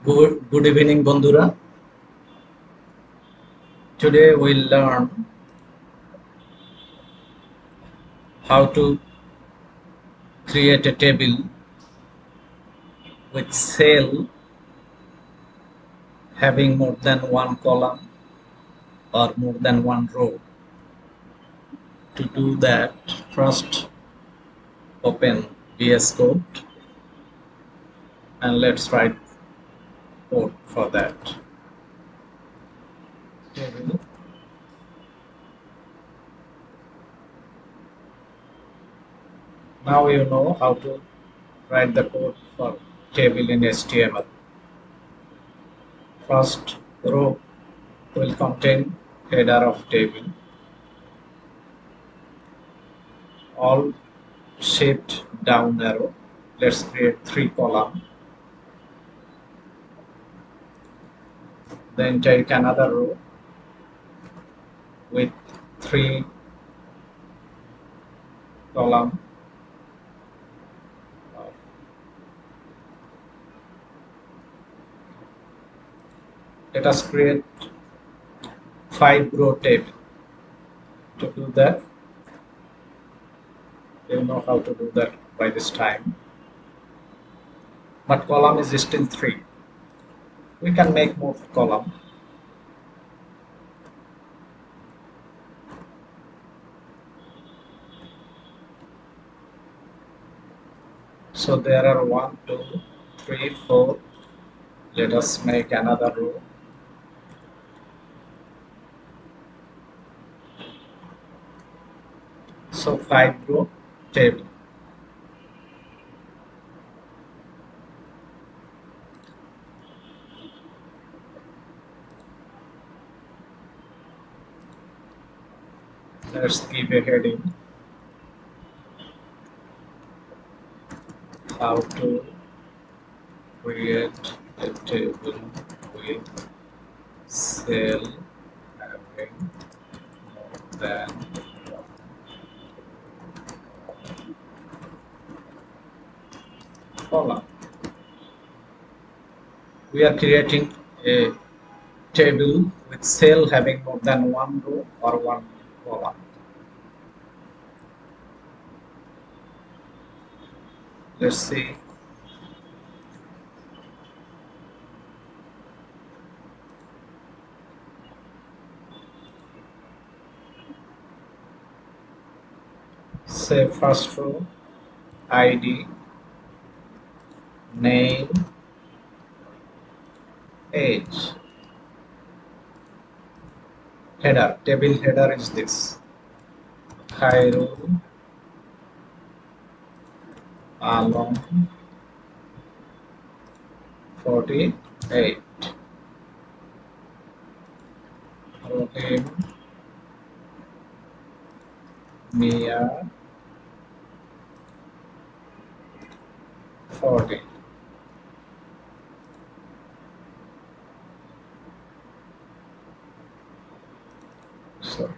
Good evening, Bondura. Today we'll learn how to create a table with cell having more than one column or more than one row. To do that, first open VS Code and let's write code for that. Table. Now you know how to write the code for table in HTML. First row will contain header of table. All shift down arrow. Let's create 3 columns. Then take another row with 3 columns. Let us create 5 row table. To do that, you know how to do that by this time. But column is still 3. We can make more column. So there are 1, 2, 3, 4. Let us make another row. So 5 row table. Let's give a heading. How to create a table with cell having more than column. We are creating a table with cell having more than one row or one column. Let's see. Say first row ID, name, age. Header, table header is this. Khairul Alam 48. Rohim Mia 40. So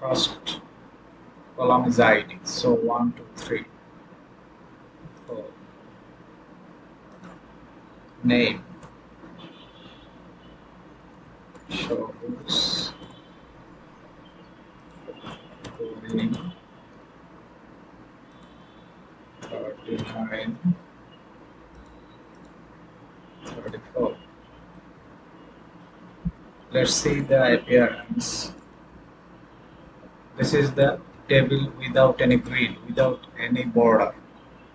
first column is ID. So 1, 2, 3, 4. Name shows Rohim 39, 34. Let's see the appearance. This is the table without any grid, without any border.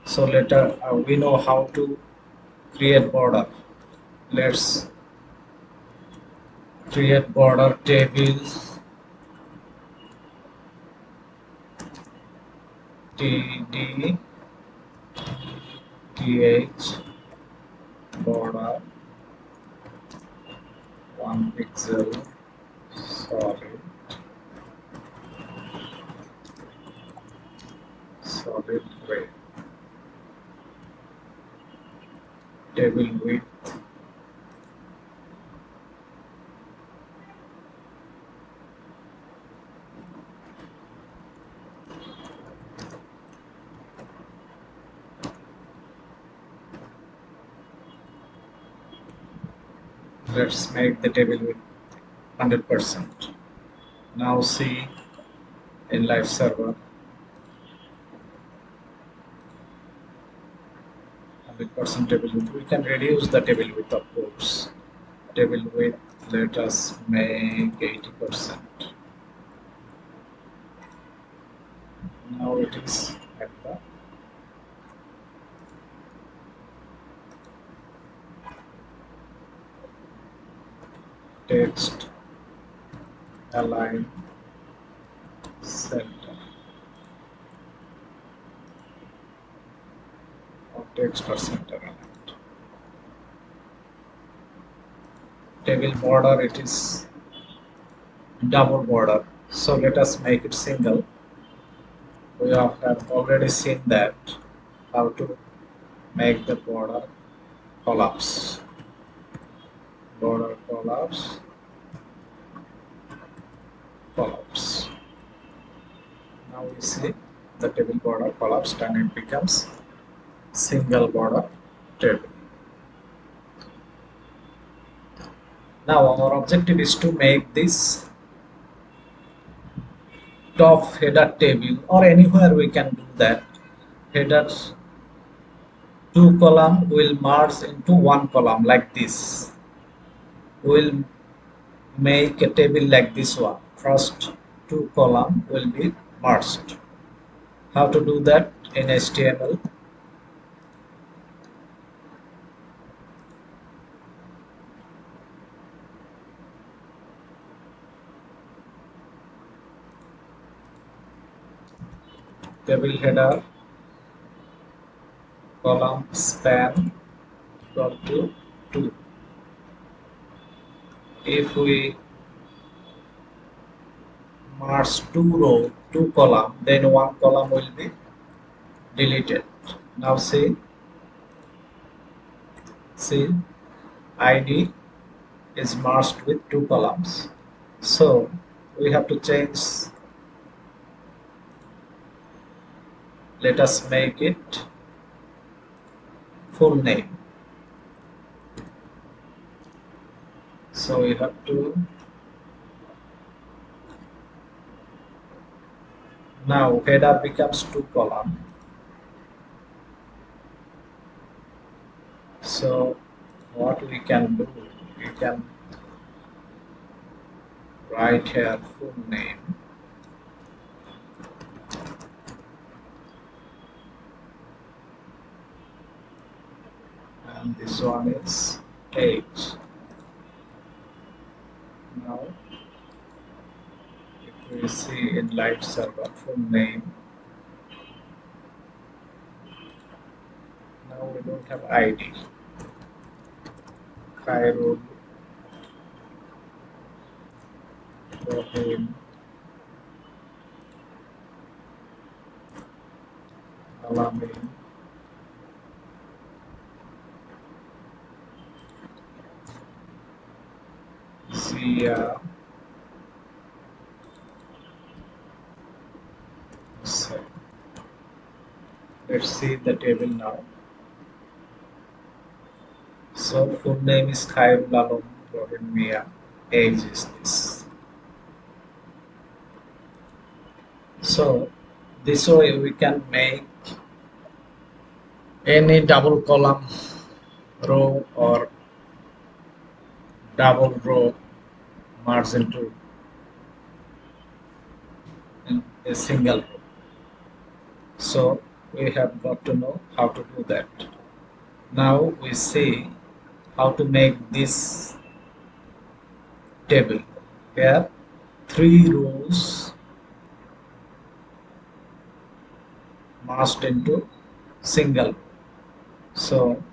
So later we know how to create border. Let's create border table td th border 1 pixel solid gray. Table width Let's make the table with 100%. Now see in live server 100% table width. We can reduce the table width, of course. Table width, let us make 80%. Now it is at the text align center or text or center aligned. Table border, it is double border, so let us make it single. We have already seen that how to make the collapse border collapse. Now we see the table border collapsed and it becomes single border table. Now our objective is to make this top header table, or anywhere we can do that. Headers two column will merge into one column like this. We'll make a table like this one. First two column will be merged. How to do that in HTML? Table header column span equal to 2. If we merge two column, then one column will be deleted. Now see ID is merged with two columns, so we have to change. Let us make it full name. So we have to now header becomes two column. So what we can do, we can write here full name and this one is age. Now if we see in live server full name, now we don't have ID. Khairul Rahim Alamin Zia Hussain. Let's see the table now. So full name is Khairul Alam Rahim Mia. Age is this. So this way we can make any double column row or double row merge into a single row. So we have got to know how to do that. Now we see how to make this table. Here 3 rows merged into single. So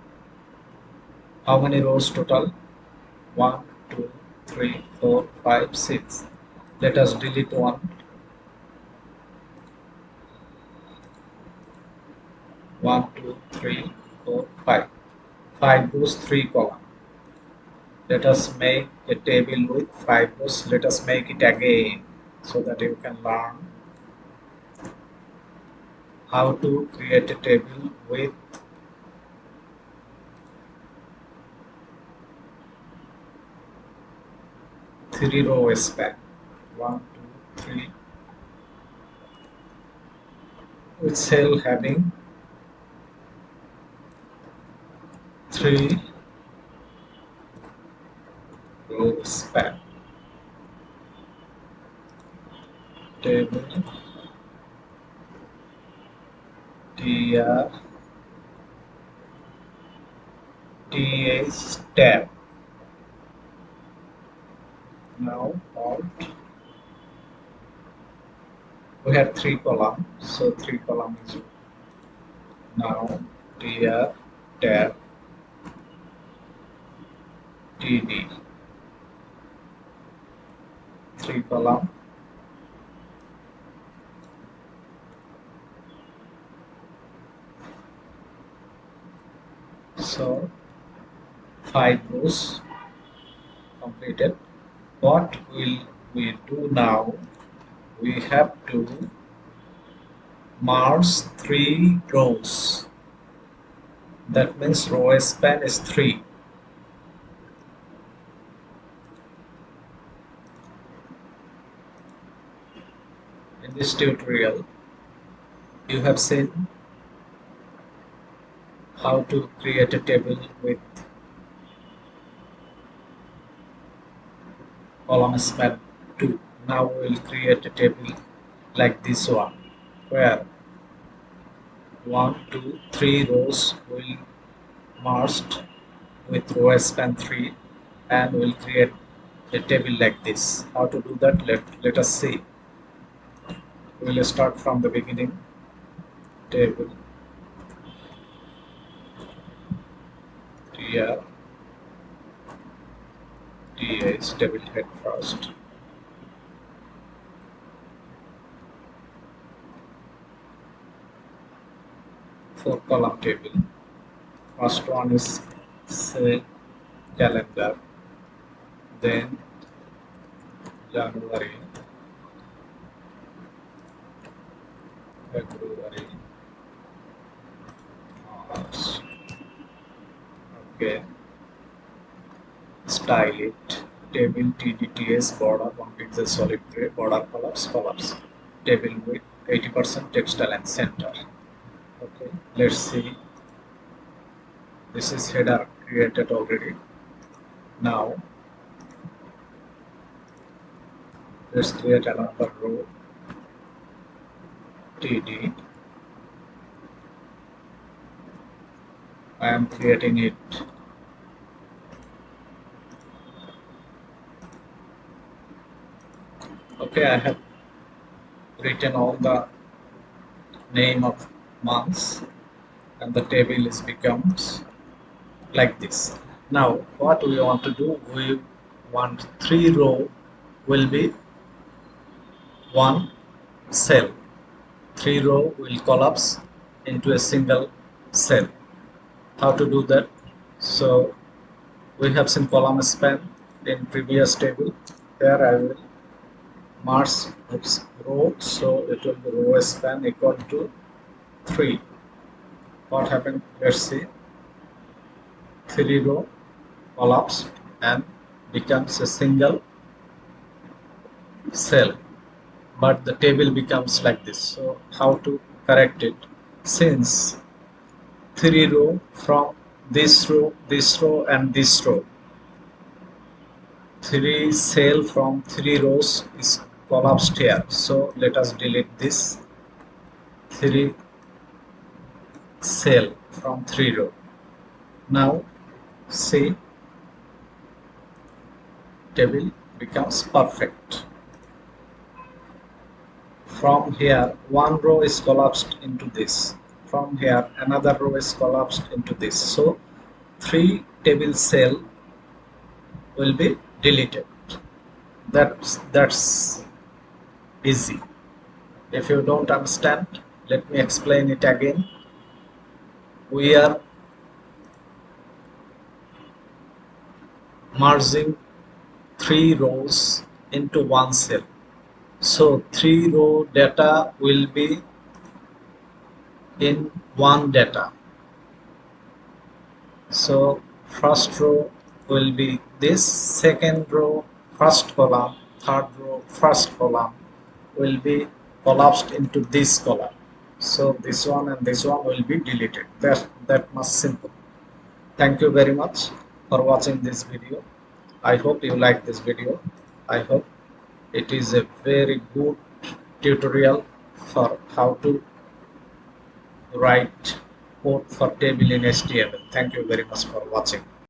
how many rows total? 1, 2, 3, 4, 5, 6. Let us delete one. 1, 2, 3, 4, 5. 5 rows, 3 columns. Let us make a table with 5 rows. Let us make it again so that you can learn how to create a table with three row span. One, two, three. With cell having three row span. Table tr ts tab. Now alt. We have three columns, so three columns is now tr tab td. Three column. So 5 rows completed. What will we do now? We have to merge 3 rows. That means row span is 3. In this tutorial, you have seen how to create a table with column span 2. Now we will create a table like this one, where 1, 2, 3 rows will merged with row span 3, and we'll create a table like this. How to do that? Let us see. We'll start from the beginning. Table tr ts table head first. For column table, first one is say calendar, then January, February, March. Okay, style it. Table tdts border 1 pixel solid gray, border colors. Table width 80%, text align center. Okay, let's see. This is header created already. Now let's create another row. td. I am creating it. Okay, I have written all the name of months, and the table is becomes like this. Now what we want to do, we want 3 row will be one cell. 3 row will collapse into a single cell. How to do that? So we have seen column span in previous table. Here I will merge its row, so it will be row span equal to 3. What happened? Let's see. 3 row collapsed and becomes a single cell, but the table becomes like this. So how to correct it? Since 3 row from this row and this row, 3 cell from 3 rows is collapsed here. So let us delete this 3 cell from 3 row. Now see, table becomes perfect. From here, one row is collapsed into this. From here, another row is collapsed into this. So 3 table cell will be deleted. That's easy. If you don't understand, let me explain it again. We are merging 3 rows into one cell. So 3 row data will be in one data. So first row will be this, second row first column, third row, first column will be collapsed into this column. So this one and this one will be deleted. That much simple. Thank you very much for watching this video. I hope you like this video. I hope it is a very good tutorial for how to write code for table in HTML. Thank you very much for watching.